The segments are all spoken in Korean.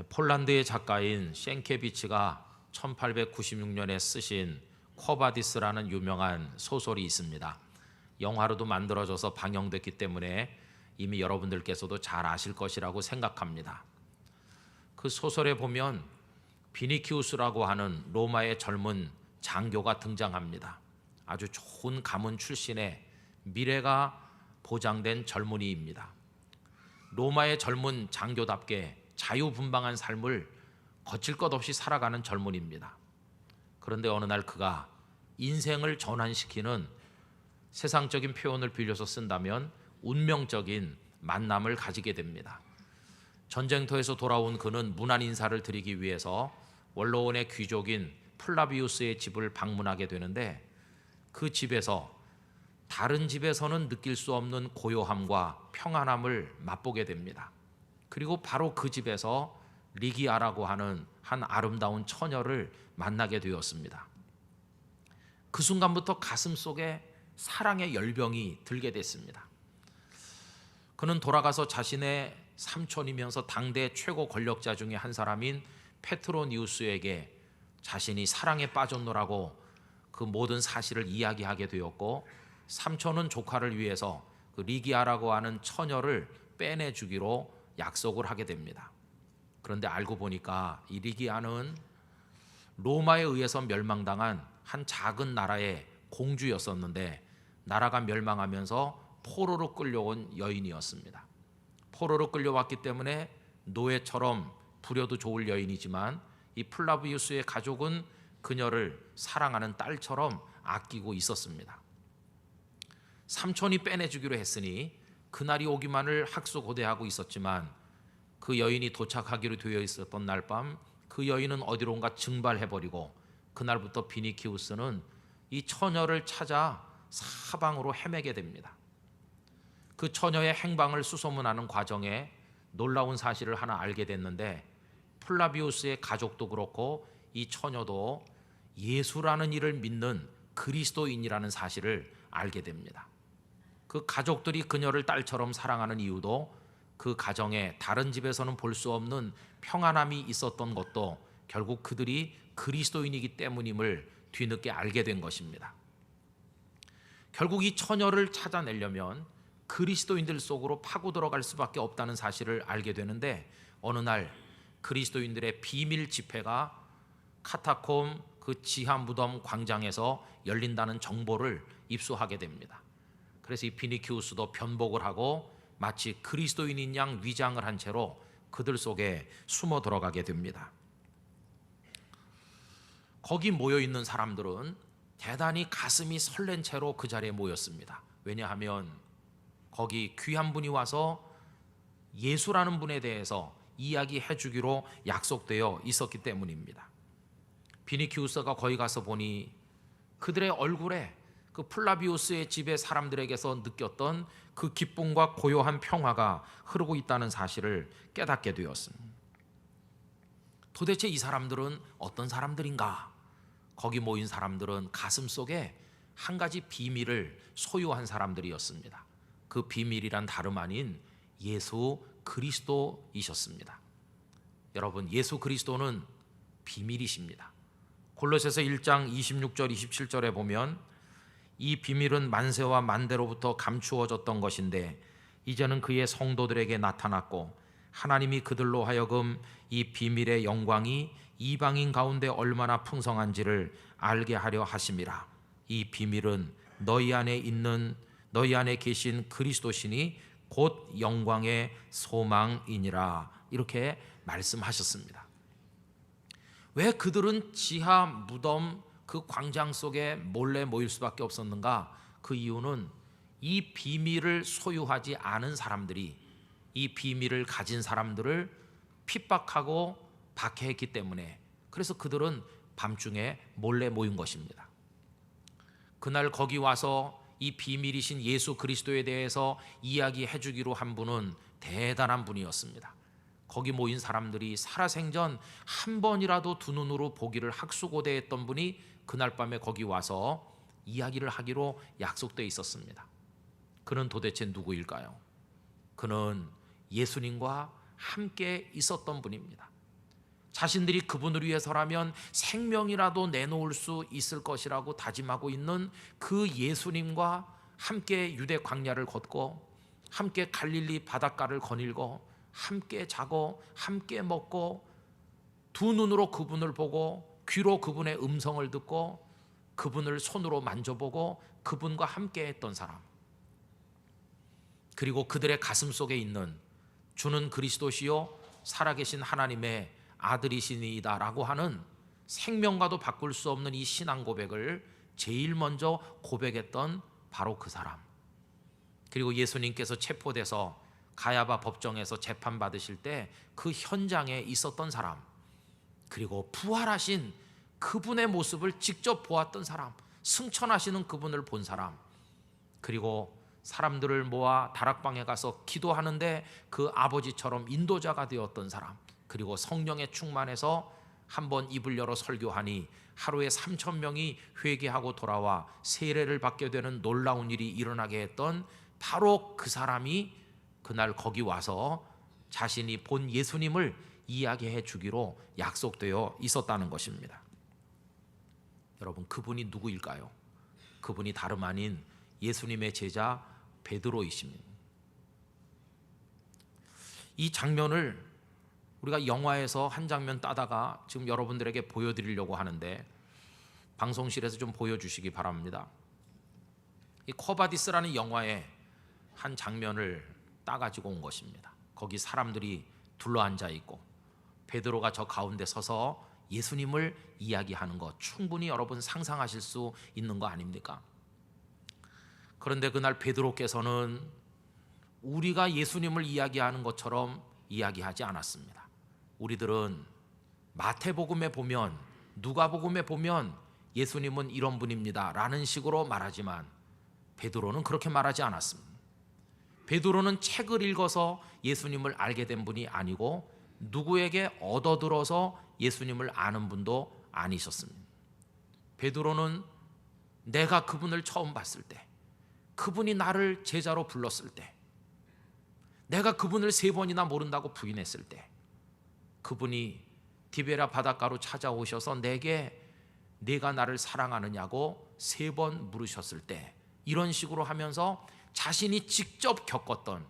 폴란드의 작가인 셴케비치가 1896년에 쓰신 쿼바디스라는 유명한 소설이 있습니다. 영화로도 만들어져서 방영됐기 때문에 이미 여러분들께서도 잘 아실 것이라고 생각합니다. 그 소설에 보면 비니키우스라고 하는 로마의 젊은 장교가 등장합니다. 아주 좋은 가문 출신의 미래가 보장된 젊은이입니다. 로마의 젊은 장교답게 자유분방한 삶을 거칠 것 없이 살아가는 젊은이입니다. 그런데 어느 날 그가 인생을 전환시키는, 세상적인 표현을 빌려서 쓴다면 운명적인 만남을 가지게 됩니다. 전쟁터에서 돌아온 그는 문안 인사를 드리기 위해서 원로원의 귀족인 플라비우스의 집을 방문하게 되는데, 그 집에서 다른 집에서는 느낄 수 없는 고요함과 평안함을 맛보게 됩니다. 그리고 바로 그 집에서 리기아라고 하는 한 아름다운 처녀를 만나게 되었습니다. 그 순간부터 가슴 속에 사랑의 열병이 들게 됐습니다. 그는 돌아가서 자신의 삼촌이면서 당대 최고 권력자 중에 한 사람인 페트로니우스에게 자신이 사랑에 빠졌노라고 그 모든 사실을 이야기하게 되었고, 삼촌은 조카를 위해서 그 리기아라고 하는 처녀를 빼내주기로 약속을 하게 됩니다. 그런데 알고 보니까 이 리기아는 로마에 의해서 멸망당한 한 작은 나라의 공주였었는데, 나라가 멸망하면서 포로로 끌려온 여인이었습니다. 포로로 끌려왔기 때문에 노예처럼 부려도 좋을 여인이지만, 이 플라비우스의 가족은 그녀를 사랑하는 딸처럼 아끼고 있었습니다. 삼촌이 빼내주기로 했으니 그날이 오기만을 학수고대하고 있었지만, 그 여인이 도착하기로 되어 있었던 날 밤 그 여인은 어디론가 증발해버리고, 그날부터 비니키우스는 이 처녀를 찾아 사방으로 헤매게 됩니다. 그 처녀의 행방을 수소문하는 과정에 놀라운 사실을 하나 알게 됐는데, 플라비우스의 가족도 그렇고 이 처녀도 예수라는 이를 믿는 그리스도인이라는 사실을 알게 됩니다. 그 가족들이 그녀를 딸처럼 사랑하는 이유도, 그 가정에 다른 집에서는 볼 수 없는 평안함이 있었던 것도 결국 그들이 그리스도인이기 때문임을 뒤늦게 알게 된 것입니다. 결국 이 처녀를 찾아내려면 그리스도인들 속으로 파고 들어갈 수밖에 없다는 사실을 알게 되는데, 어느 날 그리스도인들의 비밀 집회가 카타콤 그 지하 무덤 광장에서 열린다는 정보를 입수하게 됩니다. 그래서 이 비니키우스도 변복을 하고 마치 그리스도인인 양 위장을 한 채로 그들 속에 숨어 들어가게 됩니다. 거기 모여 있는 사람들은 대단히 가슴이 설렌 채로 그 자리에 모였습니다. 왜냐하면 거기 귀한 분이 와서 예수라는 분에 대해서 이야기해 주기로 약속되어 있었기 때문입니다. 비니키우스가 거기 가서 보니 그들의 얼굴에 그 플라비우스의 집의 사람들에게서 느꼈던 그 기쁨과 고요한 평화가 흐르고 있다는 사실을 깨닫게 되었습니다. 도대체 이 사람들은 어떤 사람들인가? 거기 모인 사람들은 가슴 속에 한 가지 비밀을 소유한 사람들이었습니다. 그 비밀이란 다름 아닌 예수 그리스도이셨습니다. 여러분, 예수 그리스도는 비밀이십니다. 골로새서 1장 26절 27절에 보면, 이 비밀은 만세와 만대로부터 감추어졌던 것인데 이제는 그의 성도들에게 나타났고, 하나님이 그들로 하여금 이 비밀의 영광이 이방인 가운데 얼마나 풍성한지를 알게 하려 하심이라. 이 비밀은 너희 안에 계신 그리스도시니 곧 영광의 소망이니라. 이렇게 말씀하셨습니다. 왜 그들은 지하 무덤 그 광장 속에 몰래 모일 수밖에 없었는가? 그 이유는 이 비밀을 소유하지 않은 사람들이 이 비밀을 가진 사람들을 핍박하고 박해했기 때문에, 그래서 그들은 밤중에 몰래 모인 것입니다. 그날 거기 와서 이 비밀이신 예수 그리스도에 대해서 이야기해 주기로 한 분은 대단한 분이었습니다. 거기 모인 사람들이 살아생전 한 번이라도 두 눈으로 보기를 학수고대했던 분이 그날 밤에 거기 와서 이야기를 하기로 약속되어 있었습니다. 그는 도대체 누구일까요? 그는 예수님과 함께 있었던 분입니다. 자신들이 그분을 위해서라면 생명이라도 내놓을 수 있을 것이라고 다짐하고 있는 그 예수님과 함께 유대 광야를 걷고, 함께 갈릴리 바닷가를 거닐고, 함께 자고 함께 먹고, 두 눈으로 그분을 보고 귀로 그분의 음성을 듣고 그분을 손으로 만져보고 그분과 함께 했던 사람, 그리고 그들의 가슴 속에 있는 주는 그리스도시요 살아계신 하나님의 아들이시니이다 라고 하는 생명과도 바꿀 수 없는 이 신앙 고백을 제일 먼저 고백했던 바로 그 사람, 그리고 예수님께서 체포돼서 가야바 법정에서 재판받으실 때 그 현장에 있었던 사람, 그리고 부활하신 그분의 모습을 직접 보았던 사람, 승천하시는 그분을 본 사람, 그리고 사람들을 모아 다락방에 가서 기도하는데 그 아버지처럼 인도자가 되었던 사람, 그리고 성령에 충만해서 한번 입을 열어 설교하니 하루에 3,000명이 회개하고 돌아와 세례를 받게 되는 놀라운 일이 일어나게 했던 바로 그 사람이 그날 거기 와서 자신이 본 예수님을 이야기해 주기로 약속되어 있었다는 것입니다. 여러분, 그분이 누구일까요? 그분이 다름 아닌 예수님의 제자 베드로이십니다. 이 장면을 우리가 영화에서 한 장면 따다가 지금 여러분들에게 보여드리려고 하는데 방송실에서 좀 보여주시기 바랍니다. 이 코바디스라는 영화의 한 장면을 따가지고 온 것입니다. 거기 사람들이 둘러앉아 있고 베드로가 저 가운데 서서 예수님을 이야기하는 것, 충분히 여러분 상상하실 수 있는 거 아닙니까? 그런데 그날 베드로께서는 우리가 예수님을 이야기하는 것처럼 이야기하지 않았습니다. 우리들은 마태복음에 보면, 누가복음에 보면 예수님은 이런 분입니다 라는 식으로 말하지만 베드로는 그렇게 말하지 않았습니다. 베드로는 책을 읽어서 예수님을 알게 된 분이 아니고 누구에게 얻어들어서 예수님을 아는 분도 아니셨습니다. 베드로는 내가 그분을 처음 봤을 때, 그분이 나를 제자로 불렀을 때, 내가 그분을 3번이나 모른다고 부인했을 때, 그분이 디베라 바닷가로 찾아오셔서 내게 네가 나를 사랑하느냐고 3번 물으셨을 때, 이런 식으로 하면서 자신이 직접 겪었던,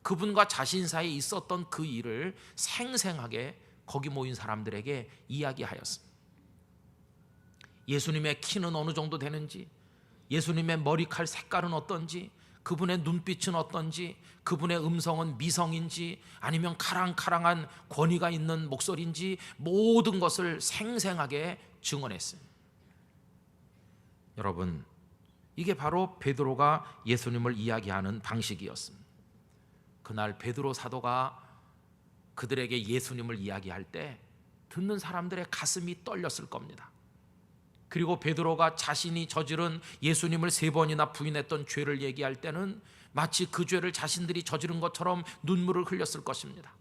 그분과 자신 사이에 있었던 그 일을 생생하게 거기 모인 사람들에게 이야기하였습니다. 예수님의 키는 어느 정도 되는지, 예수님의 머리칼 색깔은 어떤지, 그분의 눈빛은 어떤지, 그분의 음성은 미성인지 아니면 카랑카랑한 권위가 있는 목소리인지 모든 것을 생생하게 증언했어요. 여러분, 이게 바로 베드로가 예수님을 이야기하는 방식이었습니다. 그날 베드로 사도가 그들에게 예수님을 이야기할 때 듣는 사람들의 가슴이 떨렸을 겁니다. 그리고 베드로가 자신이 저지른 예수님을 3번이나 부인했던 죄를 얘기할 때는 마치 그 죄를 자신들이 저지른 것처럼 눈물을 흘렸을 것입니다.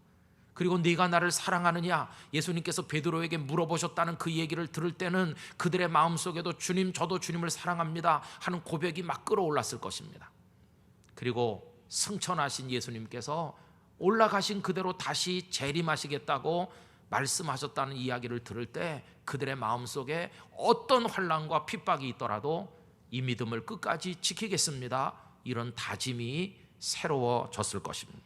그리고 네가 나를 사랑하느냐, 예수님께서 베드로에게 물어보셨다는 그 얘기를 들을 때는 그들의 마음속에도 주님, 저도 주님을 사랑합니다 하는 고백이 막 끌어올랐을 것입니다. 그리고 승천하신 예수님께서 올라가신 그대로 다시 재림하시겠다고 말씀하셨다는 이야기를 들을 때 그들의 마음속에 어떤 환난과 핍박이 있더라도 이 믿음을 끝까지 지키겠습니다, 이런 다짐이 새로워졌을 것입니다.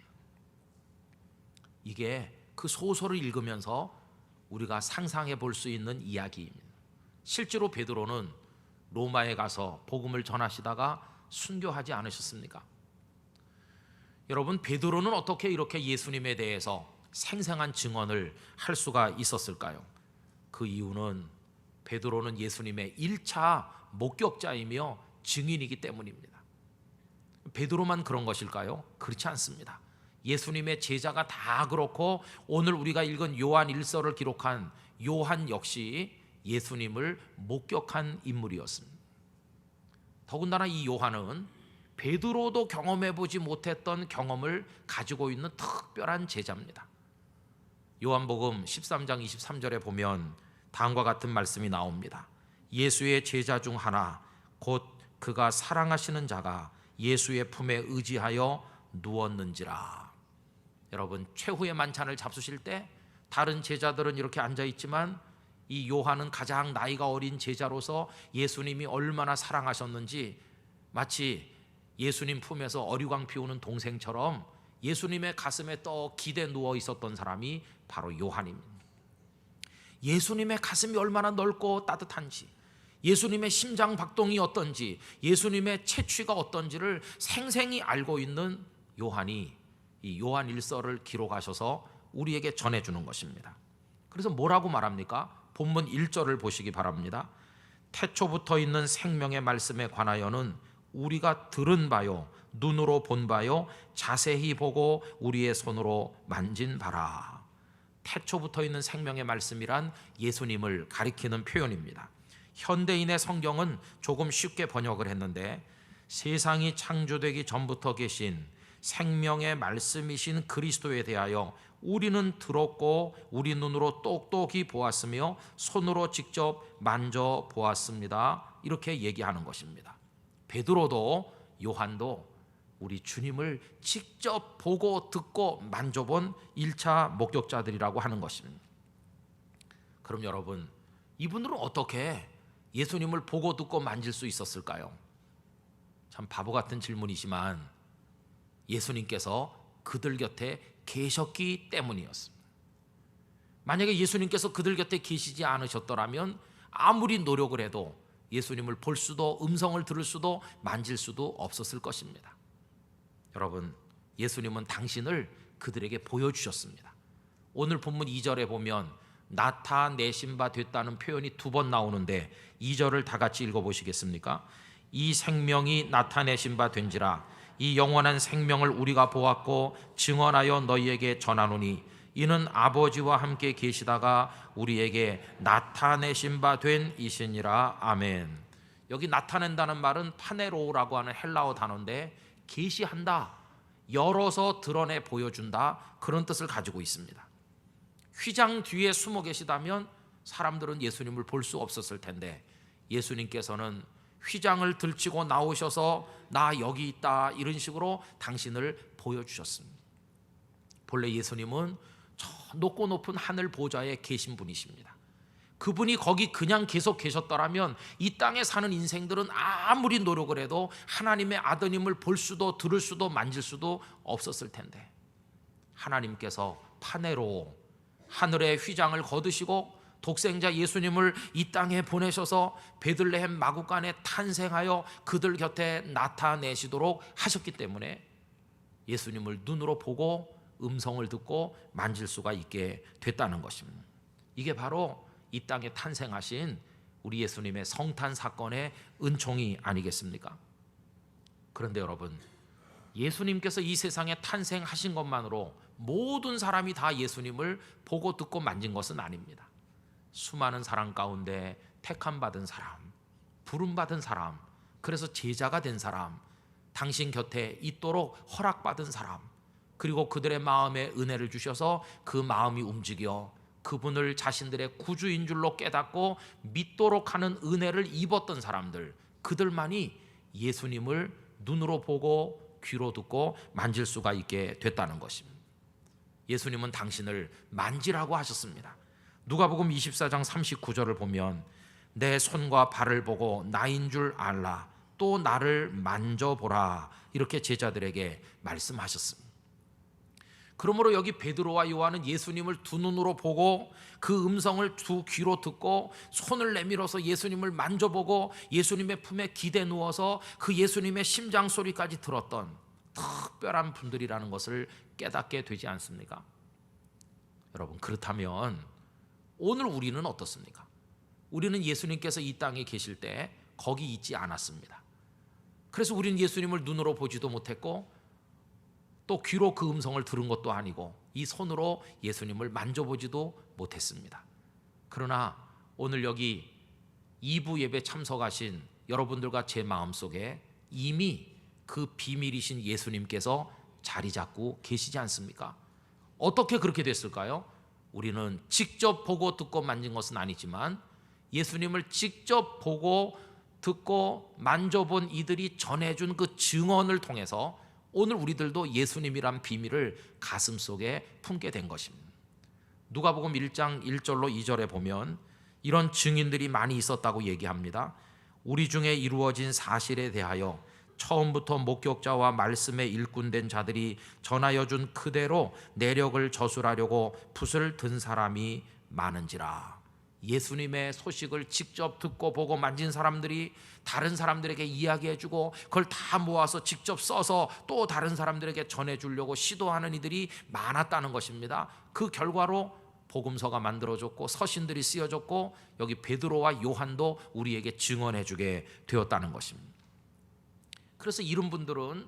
이게 그 소설을 읽으면서 우리가 상상해 볼 수 있는 이야기입니다. 실제로 베드로는 로마에 가서 복음을 전하시다가 순교하지 않으셨습니까? 여러분, 베드로는 어떻게 이렇게 예수님에 대해서 생생한 증언을 할 수가 있었을까요? 그 이유는 베드로는 예수님의 1차 목격자이며 증인이기 때문입니다. 베드로만 그런 것일까요? 그렇지 않습니다. 예수님의 제자가 다 그렇고 오늘 우리가 읽은 요한 1서를 기록한 요한 역시 예수님을 목격한 인물이었습니다. 더군다나 이 요한은 베드로도 경험해보지 못했던 경험을 가지고 있는 특별한 제자입니다. 요한복음 13장 23절에 보면 다음과 같은 말씀이 나옵니다. 예수의 제자 중 하나 곧 그가 사랑하시는 자가 예수의 품에 의지하여 누웠는지라. 여러분, 최후의 만찬을 잡수실 때 다른 제자들은 이렇게 앉아 있지만 이 요한은 가장 나이가 어린 제자로서 예수님이 얼마나 사랑하셨는지 마치 예수님 품에서 어리광 피우는 동생처럼 예수님의 가슴에 떡 기대 누워 있었던 사람이 바로 요한입니다. 예수님의 가슴이 얼마나 넓고 따뜻한지, 예수님의 심장 박동이 어떤지, 예수님의 채취가 어떤지를 생생히 알고 있는 요한이 이 요한 일서를 기록하셔서 우리에게 전해주는 것입니다. 그래서 뭐라고 말합니까? 본문 1절을 보시기 바랍니다. 태초부터 있는 생명의 말씀에 관하여는 우리가 들은 바요, 눈으로 본 바요, 자세히 보고 우리의 손으로 만진 바라. 태초부터 있는 생명의 말씀이란 예수님을 가리키는 표현입니다. 현대인의 성경은 조금 쉽게 번역을 했는데, 세상이 창조되기 전부터 계신 생명의 말씀이신 그리스도에 대하여 우리는 들었고 우리 눈으로 똑똑히 보았으며 손으로 직접 만져보았습니다. 이렇게 얘기하는 것입니다. 베드로도 요한도 우리 주님을 직접 보고 듣고 만져본 1차 목격자들이라고 하는 것입니다. 그럼 여러분, 이분들은 어떻게 예수님을 보고 듣고 만질 수 있었을까요? 참 바보 같은 질문이지만 예수님께서 그들 곁에 계셨기 때문이었습니다. 만약에 예수님께서 그들 곁에 계시지 않으셨더라면 아무리 노력을 해도 예수님을 볼 수도, 음성을 들을 수도, 만질 수도 없었을 것입니다. 여러분, 예수님은 당신을 그들에게 보여주셨습니다. 오늘 본문 2절에 보면 나타내신 바 됐다는 표현이 2번 나오는데 2절을 다 같이 읽어보시겠습니까? 이 생명이 나타내신 바 된지라. 이 영원한 생명을 우리가 보았고 증언하여 너희에게 전하노니 이는 아버지와 함께 계시다가 우리에게 나타내신 바 된 이시니라. 아멘. 여기 나타낸다는 말은 파네로라고 하는 헬라어 단어인데 계시한다, 열어서 드러내 보여준다, 그런 뜻을 가지고 있습니다. 휘장 뒤에 숨어 계시다면 사람들은 예수님을 볼 수 없었을 텐데 예수님께서는 휘장을 들치고 나오셔서 나 여기 있다, 이런 식으로 당신을 보여주셨습니다. 본래 예수님은 저 높고 높은 하늘 보좌에 계신 분이십니다. 그분이 거기 그냥 계속 계셨더라면 이 땅에 사는 인생들은 아무리 노력을 해도 하나님의 아드님을 볼 수도 들을 수도 만질 수도 없었을 텐데 하나님께서 파네로 하늘의 휘장을 거두시고 독생자 예수님을 이 땅에 보내셔서 베들레헴 마구간에 탄생하여 그들 곁에 나타내시도록 하셨기 때문에 예수님을 눈으로 보고 음성을 듣고 만질 수가 있게 됐다는 것입니다. 이게 바로 이 땅에 탄생하신 우리 예수님의 성탄 사건의 은총이 아니겠습니까? 그런데 여러분, 예수님께서 이 세상에 탄생하신 것만으로 모든 사람이 다 예수님을 보고 듣고 만진 것은 아닙니다. 수많은 사람 가운데 택함받은 사람, 부름받은 사람, 그래서 제자가 된 사람, 당신 곁에 있도록 허락받은 사람, 그리고 그들의 마음에 은혜를 주셔서 그 마음이 움직여 그분을 자신들의 구주인 줄로 깨닫고 믿도록 하는 은혜를 입었던 사람들, 그들만이 예수님을 눈으로 보고 귀로 듣고 만질 수가 있게 됐다는 것입니다. 예수님은 당신을 만지라고 하셨습니다. 누가복음 24장 39절을 보면 내 손과 발을 보고 나인 줄 알라, 또 나를 만져보라, 이렇게 제자들에게 말씀하셨습니다. 그러므로 여기 베드로와 요한은 예수님을 두 눈으로 보고 그 음성을 두 귀로 듣고 손을 내밀어서 예수님을 만져보고 예수님의 품에 기대 누워서 그 예수님의 심장 소리까지 들었던 특별한 분들이라는 것을 깨닫게 되지 않습니까? 여러분, 그렇다면 오늘 우리는 어떻습니까? 우리는 예수님께서 이 땅에 계실 때 거기 있지 않았습니다. 그래서 우리는 예수님을 눈으로 보지도 못했고 또 귀로 그 음성을 들은 것도 아니고 이 손으로 예수님을 만져보지도 못했습니다. 그러나 오늘 여기 2부 예배 참석하신 여러분들과 제 마음속에 이미 그 비밀이신 예수님께서 자리 잡고 계시지 않습니까? 어떻게 그렇게 됐을까요? 우리는 직접 보고 듣고 만진 것은 아니지만 예수님을 직접 보고 듣고 만져본 이들이 전해준 그 증언을 통해서 오늘 우리들도 예수님이란 비밀을 가슴속에 품게 된 것입니다. 누가복음 1장 1절로 2절에 보면 이런 증인들이 많이 있었다고 얘기합니다. 우리 중에 이루어진 사실에 대하여 처음부터 목격자와 말씀에 일꾼된 자들이 전하여 준 그대로 내력을 저술하려고 붓을 든 사람이 많은지라. 예수님의 소식을 직접 듣고 보고 만진 사람들이 다른 사람들에게 이야기해주고 그걸 다 모아서 직접 써서 또 다른 사람들에게 전해주려고 시도하는 이들이 많았다는 것입니다. 그 결과로 복음서가 만들어졌고 서신들이 쓰여졌고 여기 베드로와 요한도 우리에게 증언해주게 되었다는 것입니다. 그래서 이런 분들은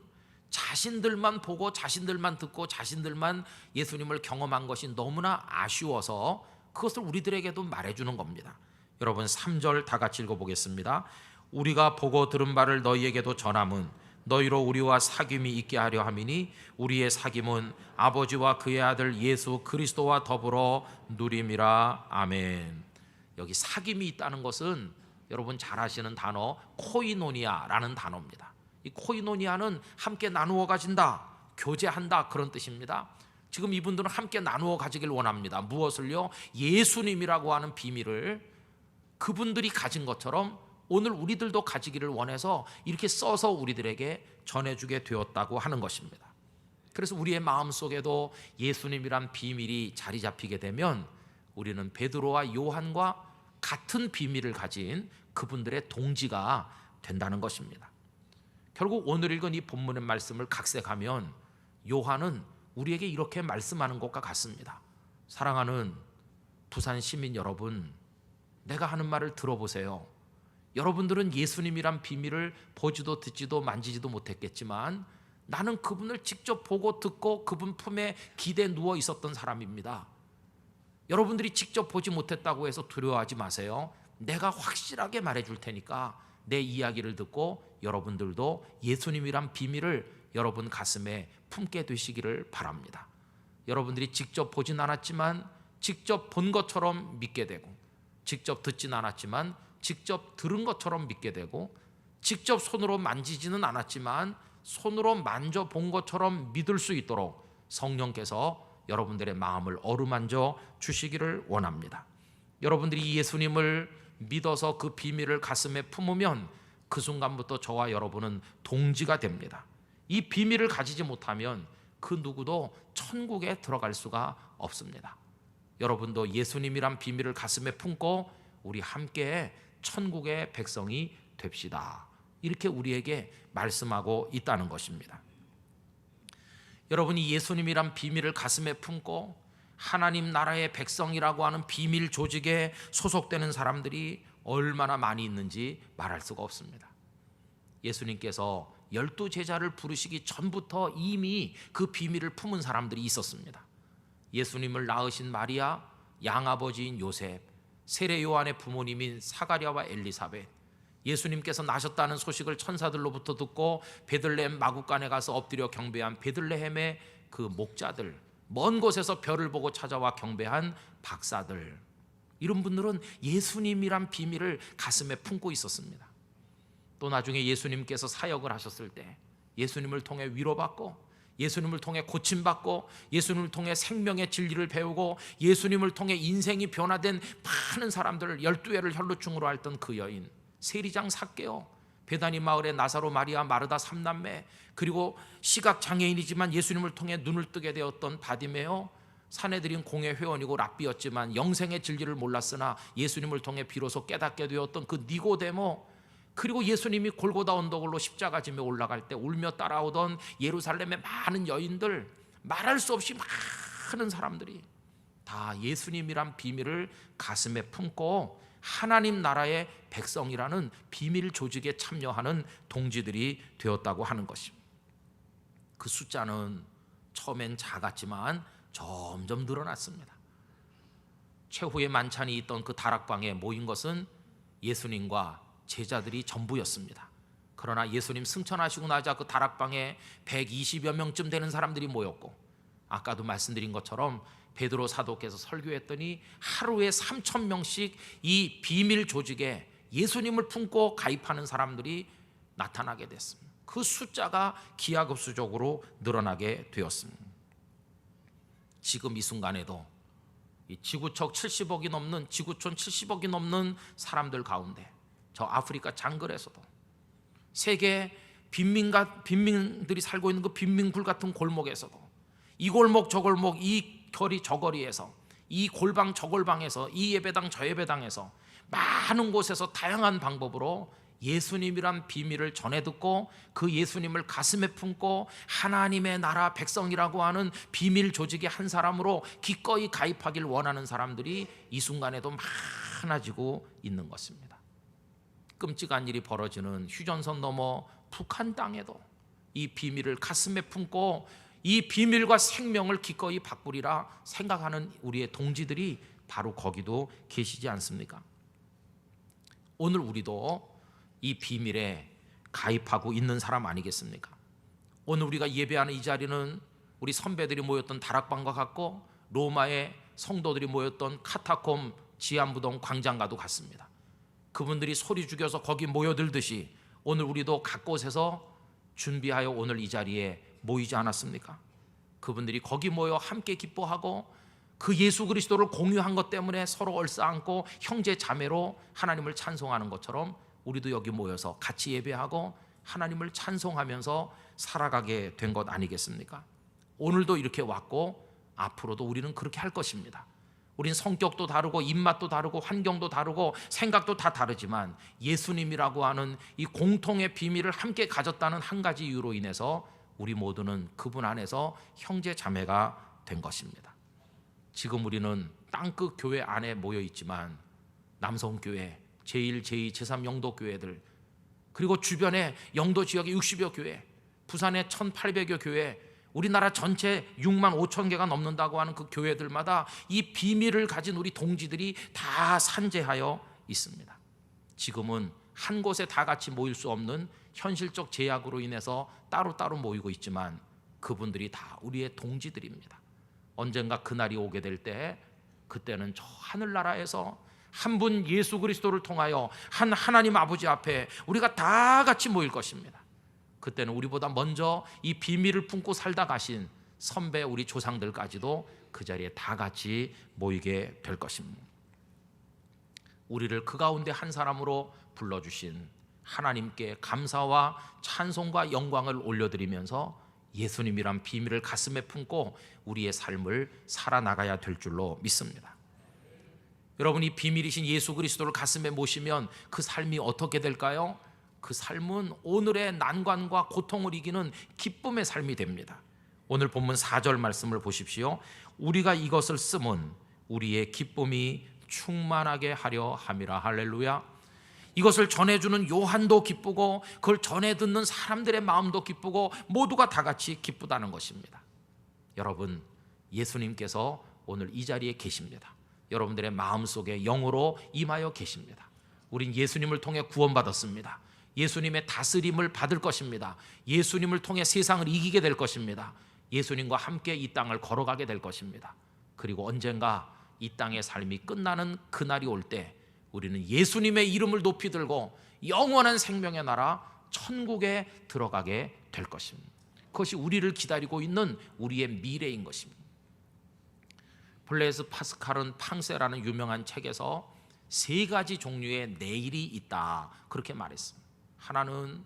자신들만 보고 자신들만 듣고 자신들만 예수님을 경험한 것이 너무나 아쉬워서 그것을 우리들에게도 말해주는 겁니다. 여러분 3절 다 같이 읽어보겠습니다. 우리가 보고 들은 바를 너희에게도 전함은 너희로 우리와 사귐이 있게 하려 함이니 우리의 사귐은 아버지와 그의 아들 예수 그리스도와 더불어 누림이라. 아멘. 여기 사귐이 있다는 것은 여러분 잘 아시는 단어 코이노니아라는 단어입니다. 이 코이노니아는 함께 나누어 가진다, 교제한다 그런 뜻입니다. 지금 이분들은 함께 나누어 가지길 원합니다. 무엇을요? 예수님이라고 하는 비밀을 그분들이 가진 것처럼 오늘 우리들도 가지기를 원해서 이렇게 써서 우리들에게 전해주게 되었다고 하는 것입니다. 그래서 우리의 마음속에도 예수님이란 비밀이 자리 잡히게 되면 우리는 베드로와 요한과 같은 비밀을 가진 그분들의 동지가 된다는 것입니다. 결국 오늘 읽은 이 본문의 말씀을 각색하면 요한은 우리에게 이렇게 말씀하는 것과 같습니다. 사랑하는 부산 시민 여러분, 내가 하는 말을 들어보세요. 여러분들은 예수님이란 비밀을 보지도 듣지도 만지지도 못했겠지만 나는 그분을 직접 보고 듣고 그분 품에 기대 누워 있었던 사람입니다. 여러분들이 직접 보지 못했다고 해서 두려워하지 마세요. 내가 확실하게 말해줄 테니까 내 이야기를 듣고 여러분들도 예수님이란 비밀을 여러분 가슴에 품게 되시기를 바랍니다. 여러분들이 직접 보진 않았지만 직접 본 것처럼 믿게 되고, 직접 듣진 않았지만 직접 들은 것처럼 믿게 되고, 직접 손으로 만지지는 않았지만 손으로 만져본 것처럼 믿을 수 있도록 성령께서 여러분들의 마음을 어루만져 주시기를 원합니다. 여러분들이 예수님을 믿어서 그 비밀을 가슴에 품으면 그 순간부터 저와 여러분은 동지가 됩니다. 이 비밀을 가지지 못하면 그 누구도 천국에 들어갈 수가 없습니다. 여러분도 예수님이란 비밀을 가슴에 품고 우리 함께 천국의 백성이 됩시다. 이렇게 우리에게 말씀하고 있다는 것입니다. 여러분이 예수님이란 비밀을 가슴에 품고 하나님 나라의 백성이라고 하는 비밀 조직에 소속되는 사람들이 얼마나 많이 있는지 말할 수가 없습니다. 예수님께서 12제자를 부르시기 전부터 이미 그 비밀을 품은 사람들이 있었습니다. 예수님을 낳으신 마리아, 양아버지인 요셉, 세례 요한의 부모님인 사가랴와 엘리사벳, 예수님께서 나셨다는 소식을 천사들로부터 듣고 베들레헴 마구간에 가서 엎드려 경배한 베들레헴의 그 목자들, 먼 곳에서 별을 보고 찾아와 경배한 박사들, 이런 분들은 예수님이란 비밀을 가슴에 품고 있었습니다. 또 나중에 예수님께서 사역을 하셨을 때 예수님을 통해 위로받고, 예수님을 통해 고침받고, 예수님을 통해 생명의 진리를 배우고, 예수님을 통해 인생이 변화된 많은 사람들을 12회를 혈루증으로 앓던 그 여인, 세리장 삭개오, 베다니 마을의 나사로, 마리아, 마르다 3남매, 그리고 시각장애인이지만 예수님을 통해 눈을 뜨게 되었던 바디메오, 사내들인 공회 회원이고 랍비였지만 영생의 진리를 몰랐으나 예수님을 통해 비로소 깨닫게 되었던 그 니고데모, 그리고 예수님이 골고다 언덕으로 십자가 지며 올라갈 때 울며 따라오던 예루살렘의 많은 여인들, 말할 수 없이 많은 사람들이 다 예수님이란 비밀을 가슴에 품고 하나님 나라의 백성이라는 비밀 조직에 참여하는 동지들이 되었다고 하는 것입니다. 그 숫자는 처음엔 작았지만 점점 늘어났습니다. 최후의 만찬이 있던 그 다락방에 모인 것은 예수님과 제자들이 전부였습니다. 그러나 예수님 승천하시고 나자 그 다락방에 120여 명쯤 되는 사람들이 모였고, 아까도 말씀드린 것처럼 베드로 사도께서 설교했더니 하루에 3,000명씩 이 비밀 조직에 예수님을 품고 가입하는 사람들이 나타나게 됐습니다. 그 숫자가 기하급수적으로 늘어나게 되었습니다. 지금 이 순간에도 이 지구촌 70억이 넘는 사람들 가운데, 저 아프리카 장글에서도, 세계 빈민들이 살고 있는 그 빈민굴 같은 골목에서도, 이 골목 저 골목, 이 거리 저 거리에서, 이 골방 저 골방에서, 이 예배당 저 예배당에서 많은 곳에서 다양한 방법으로 예수님이란 비밀을 전해 듣고 그 예수님을 가슴에 품고 하나님의 나라 백성이라고 하는 비밀 조직의 한 사람으로 기꺼이 가입하길 원하는 사람들이 이 순간에도 많아지고 있는 것입니다. 끔찍한 일이 벌어지는 휴전선 넘어 북한 땅에도 이 비밀을 가슴에 품고 이 비밀과 생명을 기꺼이 바꾸리라 생각하는 우리의 동지들이 바로 거기도 계시지 않습니까? 오늘 우리도 이 비밀에 가입하고 있는 사람 아니겠습니까? 오늘 우리가 예배하는 이 자리는 우리 선배들이 모였던 다락방과 같고 로마의 성도들이 모였던 카타콤 지하무덤 광장과도 같습니다. 그분들이 소리 죽여서 거기 모여들듯이 오늘 우리도 각 곳에서 준비하여 오늘 이 자리에 모이지 않았습니까? 그분들이 거기 모여 함께 기뻐하고 그 예수 그리스도를 공유한 것 때문에 서로 얼싸안고 형제 자매로 하나님을 찬송하는 것처럼 우리도 여기 모여서 같이 예배하고 하나님을 찬송하면서 살아가게 된 것 아니겠습니까? 오늘도 이렇게 왔고 앞으로도 우리는 그렇게 할 것입니다. 우린 성격도 다르고 입맛도 다르고 환경도 다르고 생각도 다 다르지만 예수님이라고 하는 이 공통의 비밀을 함께 가졌다는 한 가지 이유로 인해서 우리 모두는 그분 안에서 형제 자매가 된 것입니다. 지금 우리는 땅끝 교회 안에 모여 있지만 남성교회, 제1, 제2, 제3 영도교회들, 그리고 주변에 영도 지역의 60여 교회, 부산의 1800여 교회, 우리나라 전체 6만 5천 개가 넘는다고 하는 그 교회들마다 이 비밀을 가진 우리 동지들이 다 산재하여 있습니다. 지금은 한 곳에 다 같이 모일 수 없는 현실적 제약으로 인해서 따로따로 모이고 있지만 그분들이 다 우리의 동지들입니다. 언젠가 그날이 오게 될 때, 그때는 저 하늘나라에서 한 분 예수 그리스도를 통하여 한 하나님 아버지 앞에 우리가 다 같이 모일 것입니다. 그때는 우리보다 먼저 이 비밀을 품고 살다 가신 선배 우리 조상들까지도 그 자리에 다 같이 모이게 될 것입니다. 우리를 그 가운데 한 사람으로 불러주신 하나님께 감사와 찬송과 영광을 올려드리면서 예수님이란 비밀을 가슴에 품고 우리의 삶을 살아나가야 될 줄로 믿습니다. 여러분, 이 비밀이신 예수 그리스도를 가슴에 모시면 그 삶이 어떻게 될까요? 그 삶은 오늘의 난관과 고통을 이기는 기쁨의 삶이 됩니다. 오늘 본문 4절 말씀을 보십시오. 우리가 이것을 쓰면 우리의 기쁨이 충만하게 하려 함이라. 할렐루야. 이것을 전해주는 요한도 기쁘고 그걸 전해 듣는 사람들의 마음도 기쁘고 모두가 다 같이 기쁘다는 것입니다. 여러분, 예수님께서 오늘 이 자리에 계십니다. 여러분들의 마음속에 영으로 임하여 계십니다. 우린 예수님을 통해 구원받았습니다. 예수님의 다스림을 받을 것입니다. 예수님을 통해 세상을 이기게 될 것입니다. 예수님과 함께 이 땅을 걸어가게 될 것입니다. 그리고 언젠가 이 땅의 삶이 끝나는 그날이 올 때 우리는 예수님의 이름을 높이 들고 영원한 생명의 나라 천국에 들어가게 될 것입니다. 그것이 우리를 기다리고 있는 우리의 미래인 것입니다. 블레즈 파스칼은 팡세라는 유명한 책에서 3가지 종류의 내일이 있다 그렇게 말했습니다. 하나는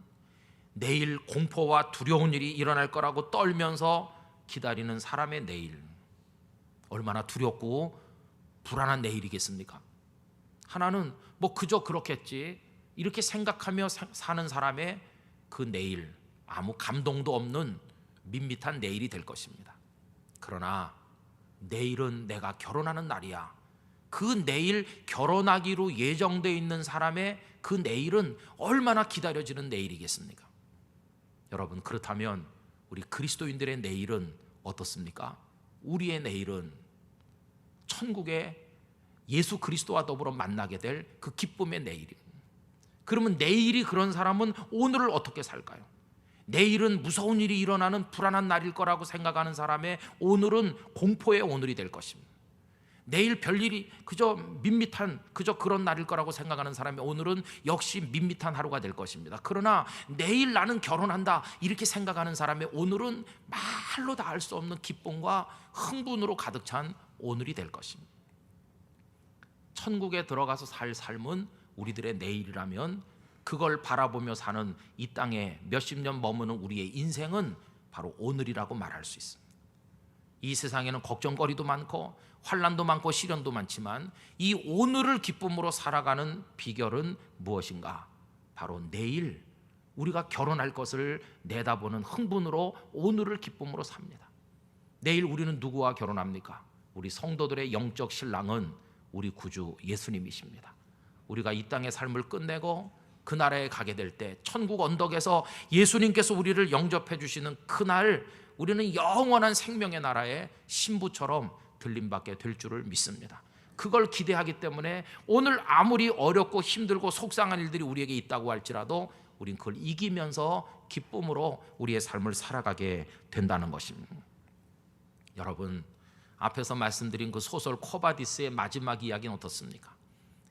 내일 공포와 두려운 일이 일어날 거라고 떨면서 기다리는 사람의 내일, 얼마나 두렵고 불안한 내일이겠습니까? 하나는 뭐 그저 그렇겠지 이렇게 생각하며 사는 사람의 그 내일, 아무 감동도 없는 밋밋한 내일이 될 것입니다. 그러나 내일은 내가 결혼하는 날이야. 그 내일 결혼하기로 예정되어 있는 사람의 그 내일은 얼마나 기다려지는 내일이겠습니까? 여러분, 그렇다면 우리 그리스도인들의 내일은 어떻습니까? 우리의 내일은 천국에 예수 그리스도와 더불어 만나게 될 그 기쁨의 내일입니다. 그러면 내일이 그런 사람은 오늘을 어떻게 살까요? 내일은 무서운 일이 일어나는 불안한 날일 거라고 생각하는 사람의 오늘은 공포의 오늘이 될 것입니다. 내일 별일이 그저 밋밋한 그저 그런 날일 거라고 생각하는 사람의 오늘은 역시 밋밋한 하루가 될 것입니다. 그러나 내일 나는 결혼한다 이렇게 생각하는 사람의 오늘은 말로 다 할 수 없는 기쁨과 흥분으로 가득 찬 오늘이 될 것입니다. 천국에 들어가서 살 삶은 우리들의 내일이라면 그걸 바라보며 사는 이 땅에 몇십 년 머무는 우리의 인생은 바로 오늘이라고 말할 수 있습니다. 이 세상에는 걱정거리도 많고 환난도 많고 시련도 많지만 이 오늘을 기쁨으로 살아가는 비결은 무엇인가? 바로 내일 우리가 결혼할 것을 내다보는 흥분으로 오늘을 기쁨으로 삽니다. 내일 우리는 누구와 결혼합니까? 우리 성도들의 영적 신랑은 우리 구주 예수님이십니다. 우리가 이 땅의 삶을 끝내고 그 나라에 가게 될 때 천국 언덕에서 예수님께서 우리를 영접해 주시는 그날 우리는 영원한 생명의 나라의 신부처럼 들림받게 될 줄을 믿습니다. 그걸 기대하기 때문에 오늘 아무리 어렵고 힘들고 속상한 일들이 우리에게 있다고 할지라도 우린 그걸 이기면서 기쁨으로 우리의 삶을 살아가게 된다는 것입니다. 여러분, 앞에서 말씀드린 그 소설 코바디스의 마지막 이야기는 어떻습니까?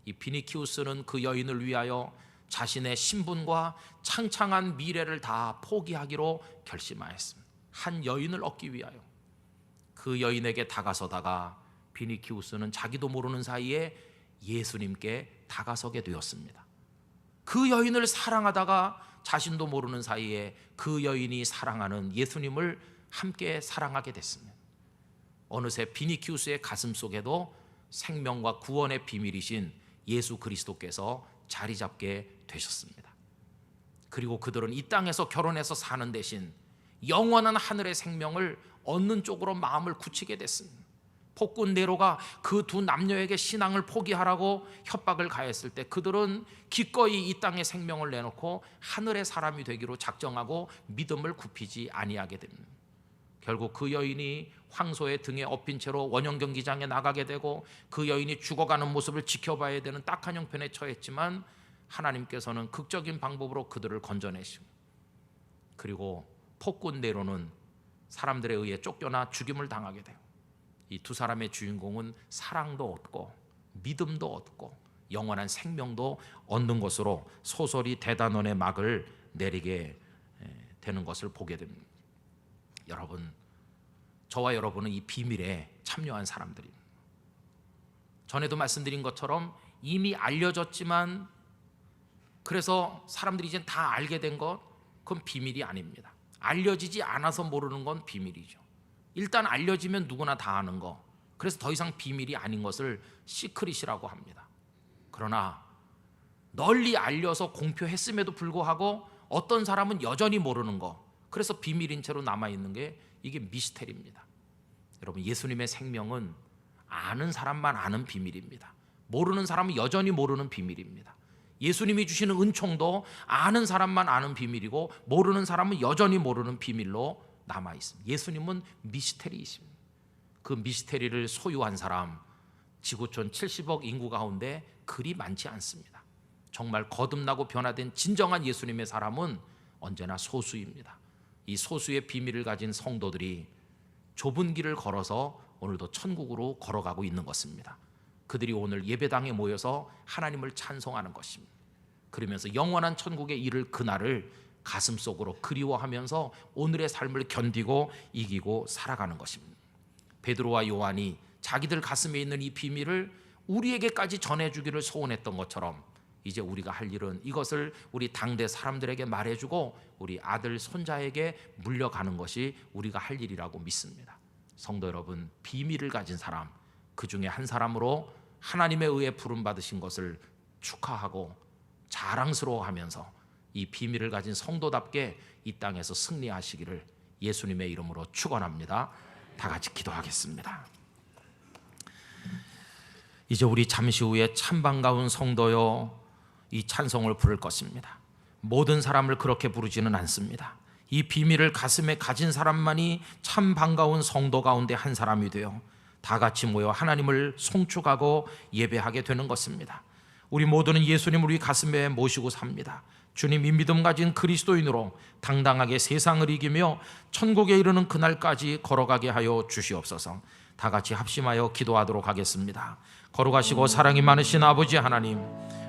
이 비니키우스는 그 여인을 위하여 자신의 신분과 창창한 미래를 다 포기하기로 결심하였습니다. 한 여인을 얻기 위하여. 그 여인에게 다가서다가 비니키우스는 자기도 모르는 사이에 예수님께 다가서게 되었습니다. 그 여인을 사랑하다가 자신도 모르는 사이에 그 여인이 사랑하는 예수님을 함께 사랑하게 됐습니다. 어느새 비니키우스의 가슴 속에도 생명과 구원의 비밀이신 예수 그리스도께서 자리 잡게 되셨습니다. 그리고 그들은 이 땅에서 결혼해서 사는 대신 영원한 하늘의 생명을 얻는 쪽으로 마음을 굳히게 됐습니다. 폭군 네로가 그 두 남녀에게 신앙을 포기하라고 협박을 가했을 때 그들은 기꺼이 이 땅의 생명을 내놓고 하늘의 사람이 되기로 작정하고 믿음을 굽히지 아니하게 됩니다. 결국 그 여인이 황소의 등에 엎인 채로 원형 경기장에 나가게 되고 그 여인이 죽어가는 모습을 지켜봐야 되는 딱한 형편에 처했지만 하나님께서는 극적인 방법으로 그들을 건져내시고, 그리고 폭군 네로는 사람들에 의해 쫓겨나 죽임을 당하게 돼요. 이 두 사람의 주인공은 사랑도 얻고 믿음도 얻고 영원한 생명도 얻는 것으로 소설이 대단원의 막을 내리게 되는 것을 보게 됩니다. 여러분, 저와 여러분은 이 비밀에 참여한 사람들입니다. 전에도 말씀드린 것처럼 이미 알려졌지만 그래서 사람들이 이제 다 알게 된 것, 그건 비밀이 아닙니다. 알려지지 않아서 모르는 건 비밀이죠. 일단 알려지면 누구나 다 아는 거, 그래서 더 이상 비밀이 아닌 것을 시크릿이라고 합니다. 그러나 널리 알려서 공표했음에도 불구하고 어떤 사람은 여전히 모르는 거, 그래서 비밀인 채로 남아있는 게 이게 미스테리입니다. 여러분, 예수님의 생명은 아는 사람만 아는 비밀입니다. 모르는 사람은 여전히 모르는 비밀입니다. 예수님이 주시는 은총도 아는 사람만 아는 비밀이고 모르는 사람은 여전히 모르는 비밀로 남아있습니다. 예수님은 미스테리이십니다. 그 미스테리를 소유한 사람, 지구촌 70억 인구 가운데 그리 많지 않습니다. 정말 거듭나고 변화된 진정한 예수님의 사람은 언제나 소수입니다. 이 소수의 비밀을 가진 성도들이 좁은 길을 걸어서 오늘도 천국으로 걸어가고 있는 것입니다. 그들이 오늘 예배당에 모여서 하나님을 찬송하는 것입니다. 그러면서 영원한 천국에 이를 그날을 가슴속으로 그리워하면서 오늘의 삶을 견디고 이기고 살아가는 것입니다. 베드로와 요한이 자기들 가슴에 있는 이 비밀을 우리에게까지 전해주기를 소원했던 것처럼 이제 우리가 할 일은 이것을 우리 당대 사람들에게 말해주고 우리 아들 손자에게 물려가는 것이 우리가 할 일이라고 믿습니다. 성도 여러분, 비밀을 가진 사람, 그 중에 한 사람으로 하나님에 의해 부름받으신 것을 축하하고 자랑스러워하면서 이 비밀을 가진 성도답게 이 땅에서 승리하시기를 예수님의 이름으로 축원합니다. 다 같이 기도하겠습니다. 이제 우리 잠시 후에 참 반가운 성도여 이 찬송을 부를 것입니다. 모든 사람을 그렇게 부르지는 않습니다. 이 비밀을 가슴에 가진 사람만이 참 반가운 성도 가운데 한 사람이 되어 다 같이 모여 하나님을 송축하고 예배하게 되는 것입니다. 우리 모두는 예수님을 우리 가슴에 모시고 삽니다. 주님, 이 믿음 가진 그리스도인으로 당당하게 세상을 이기며 천국에 이르는 그날까지 걸어가게 하여 주시옵소서. 다 같이 합심하여 기도하도록 하겠습니다. 거룩하시고 사랑이 많으신 아버지 하나님,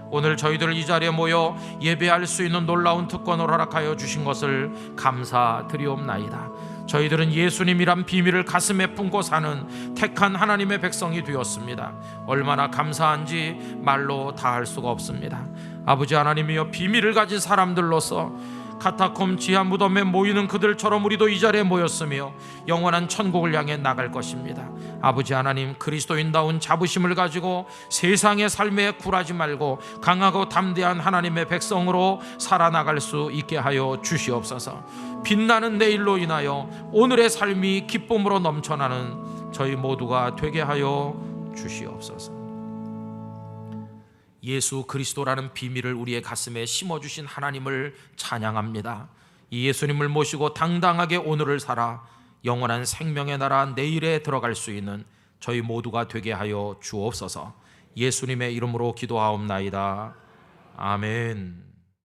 오늘 저희들 이 자리에 모여 예배할 수 있는 놀라운 특권을 허락하여 주신 것을 감사드리옵나이다. 저희들은 예수님이란 비밀을 가슴에 품고 사는 택한 하나님의 백성이 되었습니다. 얼마나 감사한지 말로 다 할 수가 없습니다. 아버지 하나님이여, 비밀을 가진 사람들로서 카타콤 지하 무덤에 모이는 그들처럼 우리도 이 자리에 모였으며 영원한 천국을 향해 나갈 것입니다. 아버지 하나님, 그리스도인다운 자부심을 가지고 세상의 삶에 굴하지 말고 강하고 담대한 하나님의 백성으로 살아나갈 수 있게 하여 주시옵소서. 빛나는 내일로 인하여 오늘의 삶이 기쁨으로 넘쳐나는 저희 모두가 되게 하여 주시옵소서. 예수 그리스도라는 비밀을 우리의 가슴에 심어주신 하나님을 찬양합니다. 이 예수님을 모시고 당당하게 오늘을 살아 영원한 생명의 나라 내일에 들어갈 수 있는 저희 모두가 되게 하여 주옵소서. 예수님의 이름으로 기도하옵나이다. 아멘.